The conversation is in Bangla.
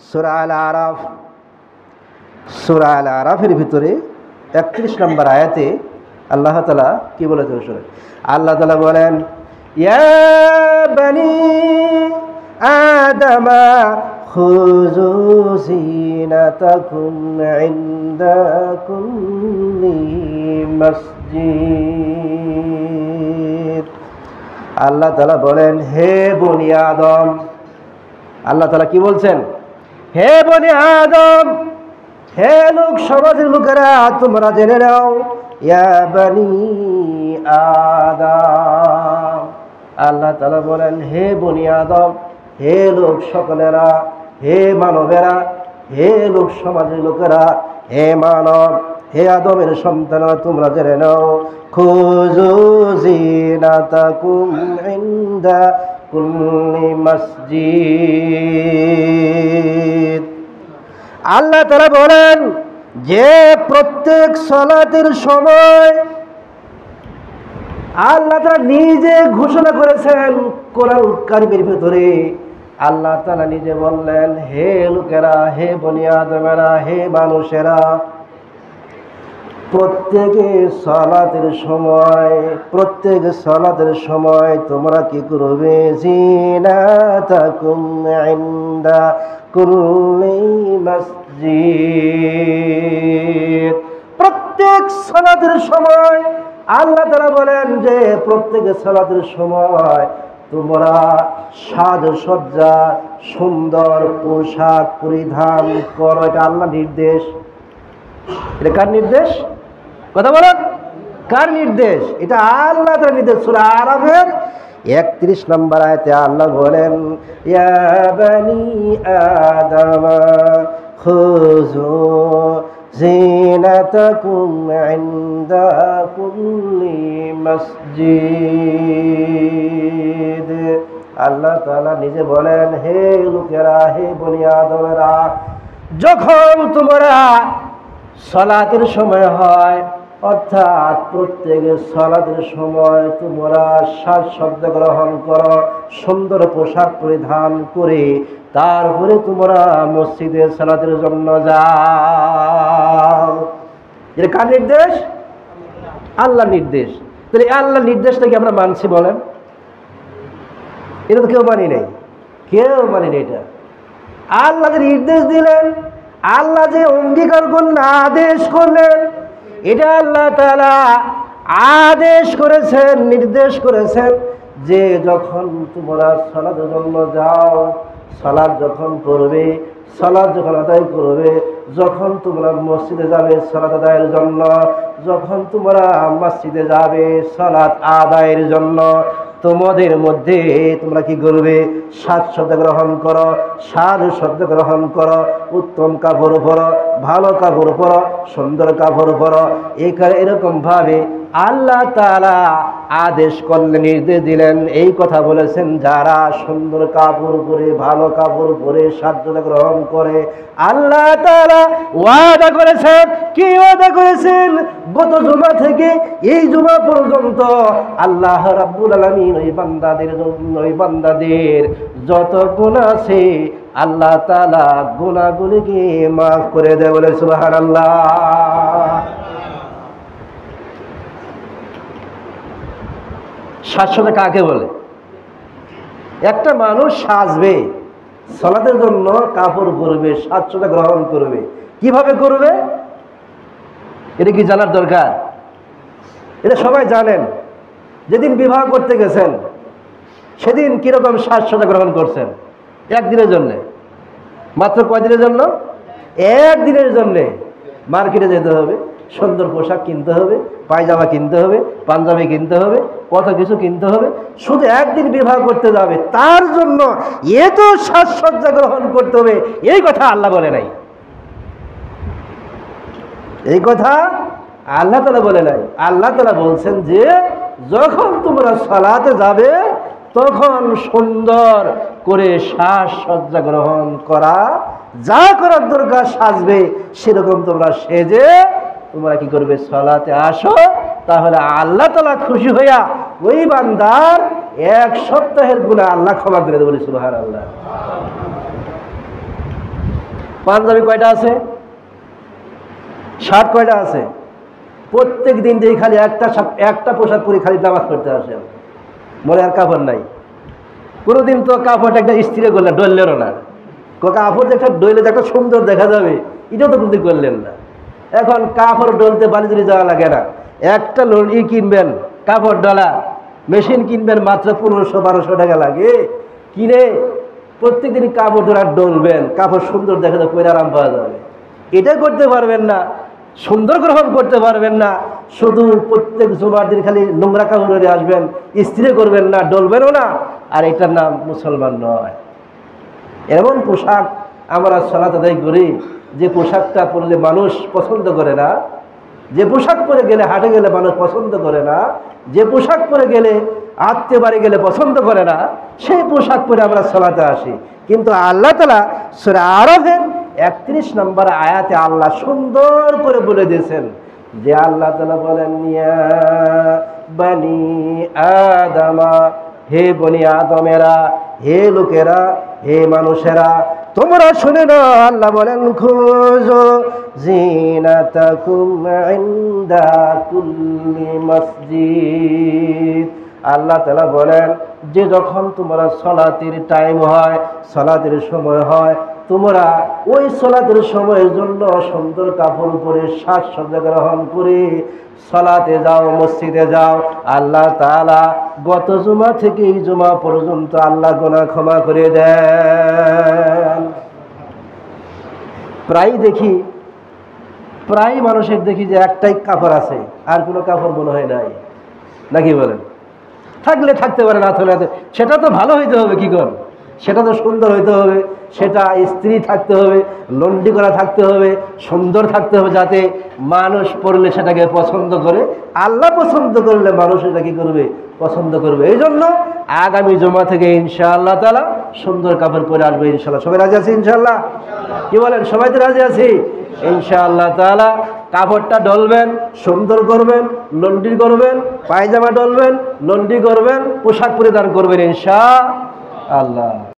সূরা আল আরাফ, সূরা আল আরাফের ভিতরে 31 নম্বর আয়াতে আল্লাহ তাআলা কি বলেছেন শুনুন। আল্লাহ তাআলা বলেন, ইয়া বনি আদমা খুযু যিনাতাকুম ইনদা কুল্লি মসজিদ। আল্লাহ তাআলা বলেন, হে বনি আদম, আল্লাহ তাআলা কি বলছেন? হে বনি আদম, হে লোক সমাজের লোকেরা, তোমরা জেনে নাও, ইয়া বনি আদম, আল্লাহ তাআলা বলেন, হে বনি আদম, হে লোক সকলেরা, হে মানবেরা, হে লোক সমাজের লোকেরা, হে মানব, হে আদমের সন্তানরা, তোমরা জেনে নাও, খুযু যিনাতাকুম ইনদা কুল্লি মসজিদ। আল্লাহ তাআলা বলেন যে প্রত্যেক সালাতের সময় আল্লাহ তাআলা নিজে ঘোষণা করেছেন কোরআন কারীমের ভিতরে। আল্লাহ তাআলা নিজে বললেন, হে লোকেরা, হে বনি আদমেরা, হে মানুষেরা, প্রত্যেক সালাতের সময় তোমরা কি করবে? যিনাতাকুম ইনদা কুল্লি মসজিদ। প্রত্যেক সালাতের সময় আল্লাহ তাআলা বলেন যে প্রত্যেক সালাতের সময় তোমরা সাজসজ্জা, সুন্দর পোশাক পরিধান করো। এটা আল্লাহর নির্দেশ। এটা কার নির্দেশ? কথা বলেন, কার নির্দেশ? এটা আল্লাহ তাআলার নির্দেশ। সূরা আরাফের 31 নম্বর আয়াতে আল্লাহ বলেন, ইয়া বনি আদম খুযু যিনাতাকুম ইনদা কুল্লি মসজিদ। আল্লাহ তাআলা নিজে বলেন, হে লোকেরা, হে বনি আদমেরা, যখন তোমরা সালাতের সময় হয়, অর্থাৎ প্রত্যেক সালাতের সময় তোমরা সাজসজ্জ গ্রহণ করো, সুন্দর পোশাক পরিধান করে তারপরে তোমরা মসজিদে সালাতের জন্য যাও। এটা কার নির্দেশ? আল্লাহর নির্দেশ। তাহলে আল্লাহর নির্দেশটা কি আমরা মানছি বলেন? এটা তো কেউ মানি নাই, কেউ মানি নাই। এটা আল্লাহ যে নির্দেশ দিলেন, আল্লাহ যে অঙ্গীকার করলেন, আদেশ করলেন, এটা আল্লাহ তাআলা আদেশ করেছেন, নির্দেশ করেছেন যে যখন তোমরা সালাতের জন্য যাও, সালাত যখন পড়বে, সালাত যখন আদায় করবে, যখন তোমরা মসজিদে যাবে সালাত আদায়ের জন্য, যখন তোমরা মসজিদে যাবে সালাত আদায়ের জন্য, তোমাদের মধ্যে তোমরা কি করবে? সাজসজ্জা গ্রহণ করো, সাজসজ্জা গ্রহণ করো, উত্তম কাপড় পরো, ভালো কাপড় পরো, সুন্দর কাপড় পরো। এরকম ভাবে আল্লাহ তাআলা আদেশ করলেন, নির্দেশ দিলেন, এই কথা বলেছেন, যারা সুন্দর কাপড় পরে, ভালো কাপড় পরে সাজসজ্জা গ্রহণ করে, আল্লাহ তাআলা ওয়াদা করেছেন। কি ওয়াদা করেছেন? গত জুমা থেকে এই জুমা পর্যন্ত আল্লাহ রাব্বুল আলামিন ওই বান্দাদের যত গুনাহ আছে আল্লাহ তাআলা গুনাহগুলিকে মাফ করে দেয়। বলে সুবহানাল্লাহ। সাজসজ্জা কাকে বলে? একটা মানুষ সাজবে, সালাতের জন্য কাপড় পরবে, সাজসজ্জা গ্রহণ করবে। কিভাবে করবে? এটা কি জানার দরকার? এটা সবাই জানেন। যেদিন বিবাহ করতে গেছেন সেদিন কিরকম সাজসজ্জা গ্রহণ করছেন? একদিনের জন্যে, মাত্র কয়দিনের জন্য? একদিনের জন্যে মার্কেটে যেতে হবে, সুন্দর পোশাক কিনতে হবে, পায়জামা কিনতে হবে, পাঞ্জাবি কিনতে হবে, কত কিছু কিনতে হবে। শুধু একদিন বিবাহ করতে যাবে, তার জন্য এত সাজসজ্জা গ্রহণ করতে হবে, এই কথা আল্লাহ বলে নাই। এই কথা আল্লাহ তাআলা বলে নাই। আল্লাহ তাআলা বলছেন যে যখন তোমরা সালাতে যাবে তখন সুন্দর করে সাজসজ্জা গ্রহণ করা, যা করার দরকার সাজবে, সেরকম তোমরা সেজে তোমরা কি করবে? সালাতে আসো। তাহলে আল্লাহ তাআলা খুশি হইয়া ওই বান্দার 1 সপ্তাহের গুনাহ আল্লাহ ক্ষমা করে দেবে। সুবহানাল্লাহ। পাঞ্জাবি কয়টা আছে, শার্ট কয়টা আছে? প্রত্যেক দিন দিয়ে খালি একটা পোশাক পরে খালি নামাজ পড়তে আসেন, মনে আর কাপড় নাই। কোনোদিন তো কাপড়টা একটা স্ত্রী করলেন, ডললেনও না। কাপড় একটা ডইলে যে একটা সুন্দর দেখা যাবে, এটাও তো কিন্তু করলেন না। এখন কাপড় ডলতে বাড়ি যাওয়া লাগে না, একটা কিনবেন কাপড় ডলা মেশিন কিনবেন, মাত্র 1500-1200 টাকা লাগে। কিনে প্রত্যেকদিন কাপড় ধরা ডলবেন, কাপড় সুন্দর দেখা যাবে, পরে আরাম পাওয়া যাবে। এটা করতে পারবেন না, সুন্দর গ্রহণ করতে পারবেন না, শুধু প্রত্যেক জুমার দিন খালি নোংরা কাপড় ধরে আসবেন, ইস্ত্রি করবেন না, ডলবেনও না, আর এটার নাম মুসলমান নয়। এমন পোশাক আমরা সালাত আদায় করি যে পোশাকটা পরলে মানুষ পছন্দ করে না, যে পোশাক পরে গেলে হাটে গেলে মানুষ পছন্দ করে না, যে পোশাক পরে গেলে আত্মীয় বাড়ি গেলে পছন্দ করে না, সেই পোশাক পরে আমরা সালাতে আসি। কিন্তু আল্লাহ তাআলা সূরা আরাফের 31 নম্বর আয়াতে আল্লাহ সুন্দর করে বলে দিয়েছেন যে আল্লাহ তাআলা বলেন, ইয়া বনি আদমা, হে বনি আদমেরা, হে লোকেরা, হে মানুষেরা, তোমরা শুনে না, আল্লাহ বলেন, খুজু জিনাতাকুম ইনদা কুল্লি মসজিদ। আল্লাহ তাআলা বলেন যে যখন তোমরা সালাতের টাইম হয়, সালাতের সময় হয়, তোমরা ওই সালাতের সময়ের জন্য সুন্দর কাপড় পরে সাজসজ্জা গ্রহণ করে সালাতে যাও, মসজিদে যাও। আল্লাহ তাআলা গত জুমা থেকে এই জুমা পর্যন্ত আল্লাহ গুনাহ ক্ষমা করে দেন। প্রায় মানুষের দেখি যে একটাই কাপড় আছে, আর কোনো কাপড় মনে হয় নাই, নাকি বলেন? থাকলে থাকতে পারে, না থাকলে সেটা তো ভালো হইতে হবে, কি কর, সেটা তো সুন্দর হইতে হবে, সেটা স্ত্রী থাকতে হবে, লন্ডি করা থাকতে হবে, সুন্দর থাকতে হবে, যাতে মানুষ পড়লে সেটাকে পছন্দ করে। আল্লাহ পছন্দ করলে মানুষ এটা কি করবে, পছন্দ করবে। এই জন্য আগামী জুমা থেকে ইনশাআল্লাহ তাআলা সুন্দর কাপড় পরে আসবে ইনশাআল্লাহ। সবাই রাজি আছি ইনশাআল্লাহ? কি বলেন, সবাই তো রাজি আছি ইনশাআল্লাহ তাআলা? কাপড়টা ডলবেন, সুন্দর করবেন, লন্ডি করবেন, পায়জামা ডলবেন, লন্ডি করবেন, পোশাক পরিধান করবেন ইনশাআল্লাহ।